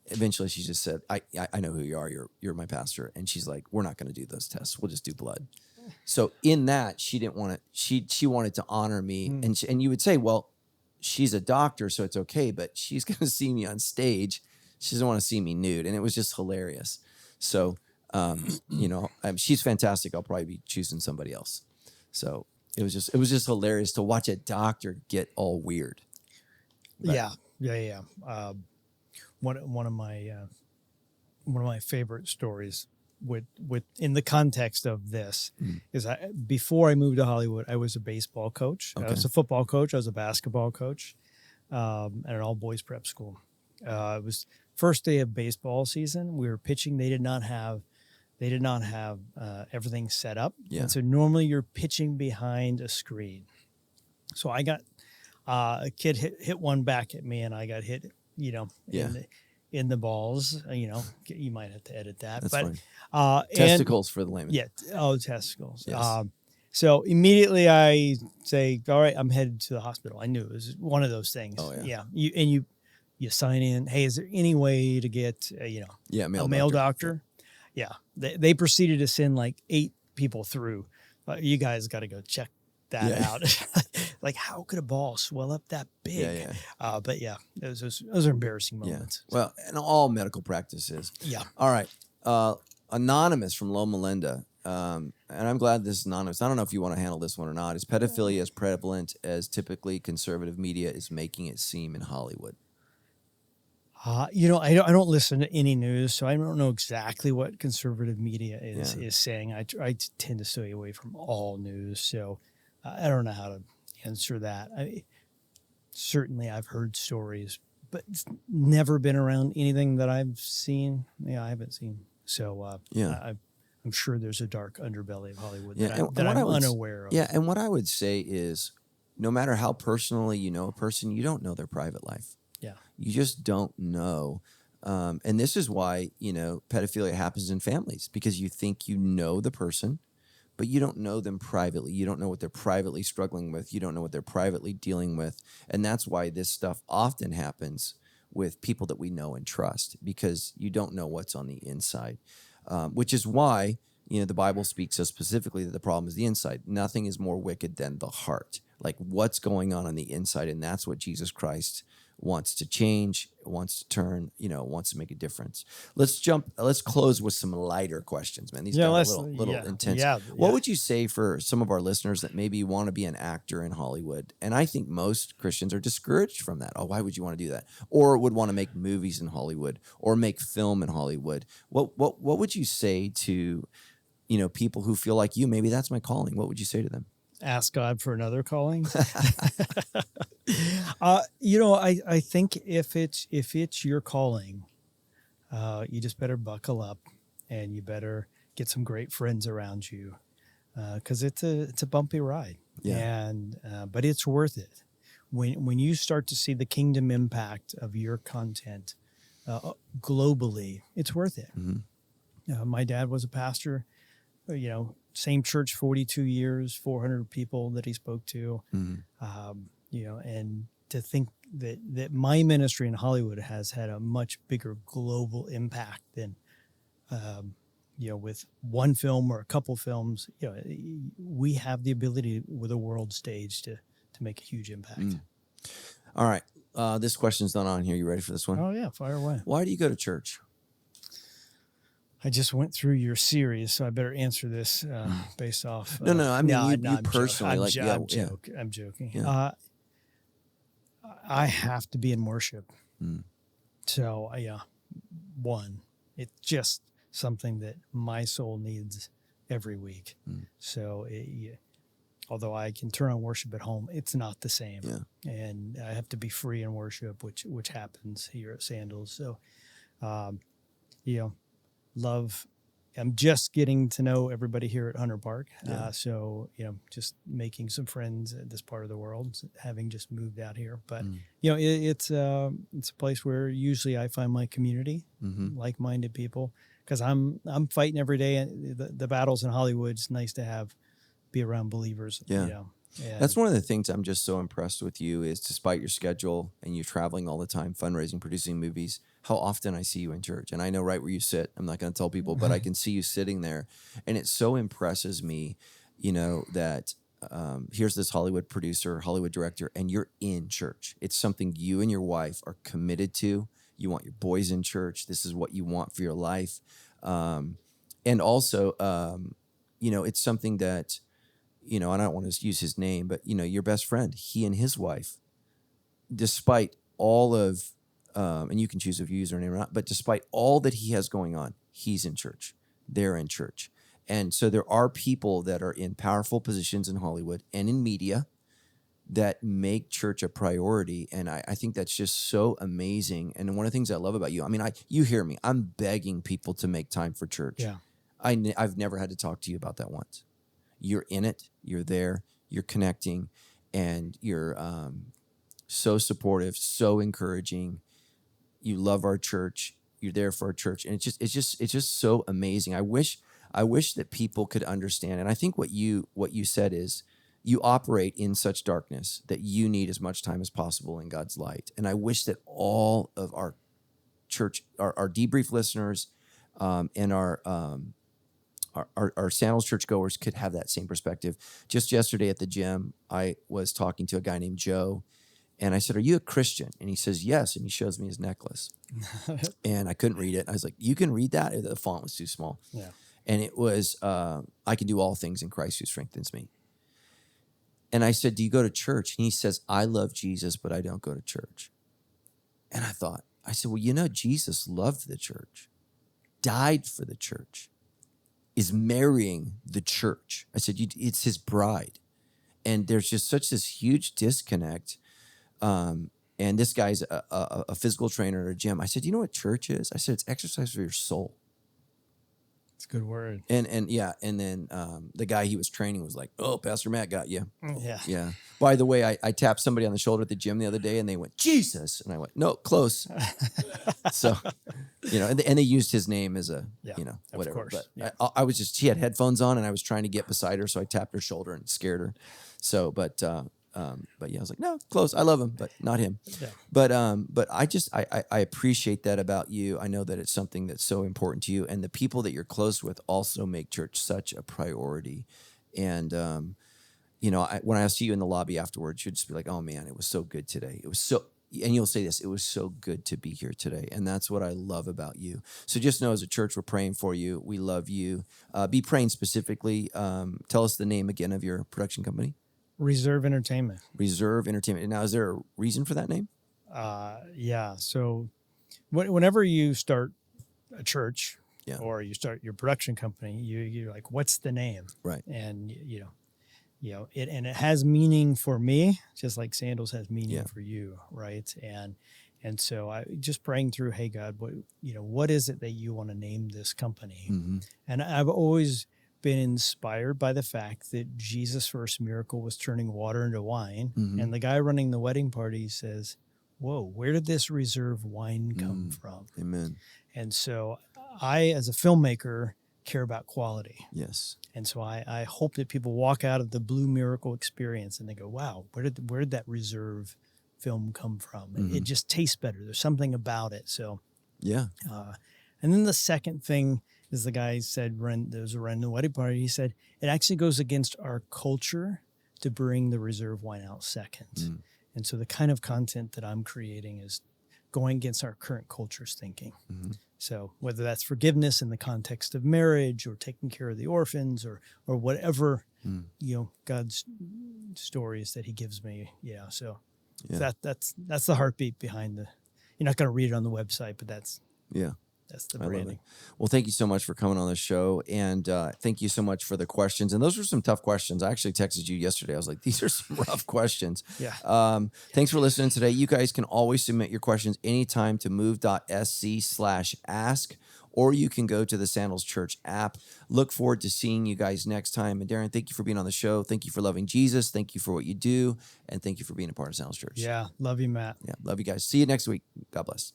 eventually she just said, I know who you are. You're my pastor. And she's like, we're not going to do those tests. We'll just do blood. So in that, she didn't want to. She wanted to honor me, and you would say, well, she's a doctor, so it's okay. But she's going to see me on stage. She doesn't want to see me nude, and it was just hilarious. So, you know, she's fantastic. I'll probably be choosing somebody else. So it was just hilarious to watch a doctor get all weird. But, yeah. One of my favorite stories. With in the context of this is before I moved to Hollywood, I was a baseball coach. Okay. I was a football coach. I was a basketball coach at an all boys prep school. It was first day of baseball season. We were pitching. They did not have everything set up. Yeah. And so normally you're pitching behind a screen. So I got a kid hit one back at me, and I got hit. You know. In the balls, you know, you might have to edit that. That's but fine. Testicles for the layman. Yeah. testicles. Yes. So immediately I say, all right, I'm headed to the hospital. I knew it was one of those things. Oh, yeah. You sign in. Hey, is there any way to get a male doctor? Yeah. They proceeded to send like 8 people through. You guys got to go check that out. Like, how could a ball swell up that big? But yeah, those are embarrassing moments. Yeah. Well, and all medical practices. Yeah. All right. Anonymous from Loma Linda. And I'm glad this is anonymous. I don't know if you want to handle this one or not. Is pedophilia as prevalent as typically conservative media is making it seem in Hollywood? You know, I don't listen to any news, so I don't know exactly what conservative media is saying. I tend to stay away from all news, so I don't know how to answer that. Certainly, I've heard stories, but it's never been around anything that I've seen. Yeah, I haven't seen. So I'm sure there's a dark underbelly of Hollywood that I'm unaware of. Yeah, and what I would say is, no matter how personally you know a person, you don't know their private life. Yeah. You just don't know. And this is why, pedophilia happens in families, because you think you know the person, but you don't know them privately. You don't know what they're privately struggling with. You don't know what they're privately dealing with. And that's why this stuff often happens with people that we know and trust, because you don't know what's on the inside, which is why, the Bible speaks so specifically that the problem is the inside. Nothing is more wicked than the heart, like what's going on the inside. And that's what Jesus Christ wants to change, wants to turn, wants to make a difference. Let's close with some lighter questions, man. These got a little intense. What would you say for some of our listeners that maybe want to be an actor in Hollywood? And I think most Christians are discouraged from that. Oh, why would you want to do that? Or would want to make movies in Hollywood or make film in Hollywood. What would you say to, people who feel like you, maybe that's my calling? What would you say to them? Ask God for another calling. I think if it's your calling, you just better buckle up, and you better get some great friends around you, because it's a bumpy ride. Yeah. But it's worth it when you start to see the kingdom impact of your content globally. It's worth it. Mm-hmm. My dad was a pastor. Same church, 42 years, 400 people that he spoke to, and to think that my ministry in Hollywood has had a much bigger global impact than, with one film or a couple films. We have the ability with a world stage to make a huge impact. All right. This question's not on here. You ready for this one? Oh yeah, fire away. Why do you go to church? I just went through your series, so I better answer this based off. No. I mean, you I'm personally, I'm joking. Yeah. I have to be in worship. So, one, it's just something that my soul needs every week. So, although I can turn on worship at home, it's not the same. Yeah. And I have to be free in worship, which happens here at Sandals. So, love. I'm just getting to know everybody here at Hunter Park. Yeah. So, just making some friends at this part of the world, having just moved out here. But, it's a place where usually I find my community, like-minded people, because I'm fighting every day. And the battles in Hollywood, it's nice to be around believers. Yeah. That's one of the things I'm just so impressed with you is, despite your schedule and you traveling all the time, fundraising, producing movies, how often I see you in church. And I know right where you sit. I'm not going to tell people, but I can see you sitting there. And it so impresses me, that here's this Hollywood producer, Hollywood director, and you're in church. It's something you and your wife are committed to. You want your boys in church. This is what you want for your life. And also, it's something that, and I don't want to use his name, but, your best friend, he and his wife, despite all of, and you can choose if you use her name or not, but despite all that he has going on, he's in church. They're in church. And so there are people that are in powerful positions in Hollywood and in media that make church a priority. And I think that's just so amazing. And one of the things I love about you, you hear me, I'm begging people to make time for church. Yeah. I've never had to talk to you about that once. You're in it, you're there, you're connecting, and you're so supportive, so encouraging. You love our church. You're there for our church, and it's just so amazing. I wish that people could understand. And I think what you said is, you operate in such darkness that you need as much time as possible in God's light. And I wish that all of our church, our debrief listeners, and our Sandals churchgoers could have that same perspective. Just yesterday at the gym, I was talking to a guy named Joe, and I said, "Are you a Christian?" And he says, "Yes." And he shows me his necklace. And I couldn't read it. I was like, "You can read that?" The font was too small. Yeah. And it was, "I can do all things in Christ who strengthens me." And I said, "Do you go to church?" And he says, "I love Jesus, but I don't go to church." And I said, "Well, Jesus loved the church, died for the church, is marrying the church." I said, "It's his bride." And there's just this huge disconnect. And this guy's a physical trainer at a gym. I said, "You know what church is?" I said, "It's exercise for your soul." It's a good word. And then the guy he was training was like, "Oh, Pastor Matt got you." Yeah. Yeah. By the way, I tapped somebody on the shoulder at the gym the other day, and they went, "Jesus," and I went, "No, close." So, and they used his name as a, whatever. Of course. But I was just, she had headphones on, and I was trying to get beside her, so I tapped her shoulder and scared her. So, but yeah, I was like, "No, close. I love him, but not him." Yeah. But I appreciate that about you. I know that it's something that's so important to you, and the people that you're close with also make church such a priority. And when I see you in the lobby afterwards, you'd just be like, "Oh man, it was so good today. It was so," and you'll say this, "It was so good to be here today." And that's what I love about you. So just know, as a church, we're praying for you. We love you. Be praying specifically. Tell us the name again of your production company. Reserve Entertainment. Reserve Entertainment. Now, is there a reason for that name? Yeah. So whenever you start a church or you start your production company, you're like, what's the name? Right. And, it has meaning for me, just like sandals has meaning for you. Right. And so I just praying through, hey, God, what is it that you want to name this company? Mm-hmm. And I've always been inspired by the fact that Jesus' first miracle was turning water into wine. Mm-hmm. And the guy running the wedding party says, "Whoa, where did this reserve wine come from?" Amen. And so I, as a filmmaker, care about quality. Yes. And so I hope that people walk out of the Blue Miracle experience and they go, "Wow, where did that reserve film come from?" Mm-hmm. It just tastes better. There's something about it. So yeah. And then the second thing is, the guy said, there was a random wedding party. He said, it actually goes against our culture to bring the reserve wine out second. Mm. And so the kind of content that I'm creating is going against our current culture's thinking. Mm-hmm. So whether that's forgiveness in the context of marriage or taking care of the orphans or whatever, God's stories that he gives me. Yeah. So that's the heartbeat behind you're not going to read it on the website, but that's the branding. Well, thank you so much for coming on the show. And thank you so much for the questions. And those were some tough questions. I actually texted you yesterday. I was like, these are some rough questions. Yeah. Thanks for listening today. You guys can always submit your questions anytime to move.sc/ask, or you can go to the Sandals Church app. Look forward to seeing you guys next time. And Darren, thank you for being on the show. Thank you for loving Jesus. Thank you for what you do. And thank you for being a part of Sandals Church. Yeah. Love you, Matt. Yeah. Love you guys. See you next week. God bless.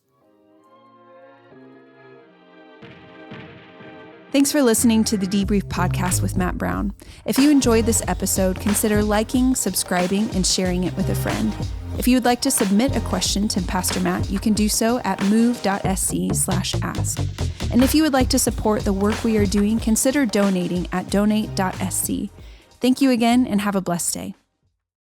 Thanks for listening to the Debrief Podcast with Matt Brown. If you enjoyed this episode, consider liking, subscribing, and sharing it with a friend. If you would like to submit a question to Pastor Matt, you can do so at move.sc/ask. And if you would like to support the work we are doing, consider donating at donate.sc. Thank you again, and have a blessed day.